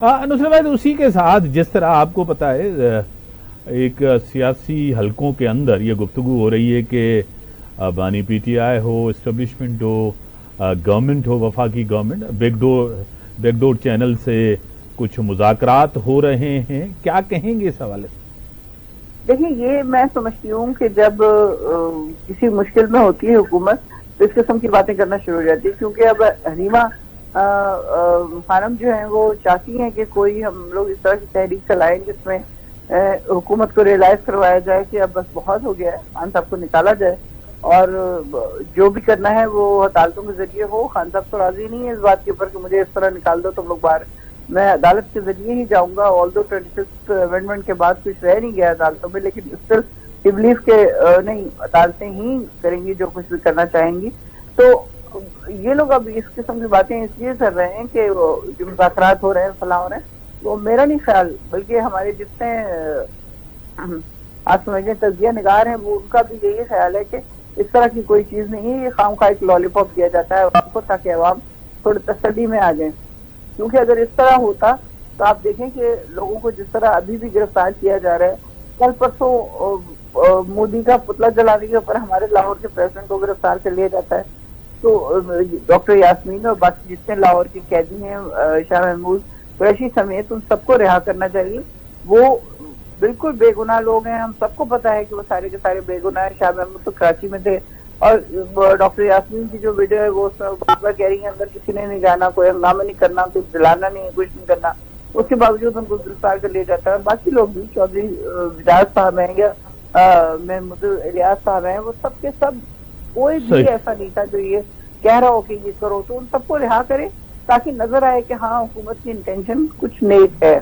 नुसरत भाई, उसी के साथ जिस तरह आपको पता है एक सियासी हलकों के अंदर ये गुफ्तगू हो रही है कि बानी पीटीआई हो, इस्टेब्लिशमेंट हो, गवर्नमेंट हो, वफाकी गवर्नमेंट, बैकडोर चैनल से कुछ मुज़ाकरात हो रहे हैं, क्या कहेंगे इस हवाले से? देखिए, ये मैं समझती हूँ कि जब किसी मुश्किल में होती है हुकूमत तो इस किस्म की बातें करना शुरू हो जाती है, क्योंकि अब हनीमा खानम जो है वो चाहती हैं कि कोई हम लोग इस तरह की तहरीक चलाएं जिसमें हुकूमत को रियलाइज करवाया जाए कि अब बस बहुत हो गया है, खान साहब को निकाला जाए और जो भी करना है वो अदालतों के जरिए हो। खान साहब तो राजी नहीं है इस बात के ऊपर कि मुझे इस तरह निकाल दो तुम लोग बाहर, मैं अदालत के जरिए ही जाऊंगा। ऑल्दो 26 अमेंडमेंट के बाद कुछ रह नहीं गया अदालतों में, लेकिन स्टिल बिलीव के नहीं, अदालतें ही करेंगी जो कुछ भी करना चाहेंगी। तो ये लोग अब इस किस्म की बातें इसलिए कर रहे हैं कि जो मुज़ाकरात हो रहे हैं, फलाह हो रहे हैं, वो मेरा नहीं ख्याल, बल्कि हमारे जितने आप समझे तजिया निगार हैं वो उनका भी यही ख्याल है कि इस तरह की कोई चीज़ नहीं है, ये खामखा एक लॉलीपॉप दिया जाता है आपको ताकि अवाम थोड़ी तसल्ली में आ जाए। क्योंकि अगर इस तरह होता तो आप देखें कि लोगों को जिस तरह अभी भी गिरफ्तार किया जा रहा है, कल परसों मोदी का पुतला जलाने के ऊपर हमारे लाहौर के प्रेसिडेंट को गिरफ्तार कर लिया जाता है। तो डॉक्टर यास्मीन और बाकी जितने लाहौर के कैदी हैं, शाह महमूद कुरैशी समेत, उन सबको रिहा करना चाहिए। वो बिल्कुल बेगुनाह लोग हैं, हम सबको पता है कि वो सारे के सारे बेगुनाह हैं। शाह महमूद तो कराची में थे और डॉक्टर यास्मीन की जो वीडियो है वो बार बार कह रही है अंदर किसी ने नहीं जाना, कोई हंगामा नहीं करना, कुछ जलाना नहीं, कुछ नहीं करना, उसके बावजूद उनको गिरफ्तार कर लिया जाता है। बाकी लोग भी, चौधरी विजाज साहब हैं या महमूद इलियास साहब हैं, वो सब के सब कोई भी ऐसा नहीं था जो ये कह रहा हो कि ये करो, तो उन सबको रिहा करे ताकि नजर आए कि हाँ हुकूमत की इंटेंशन कुछ नेक है।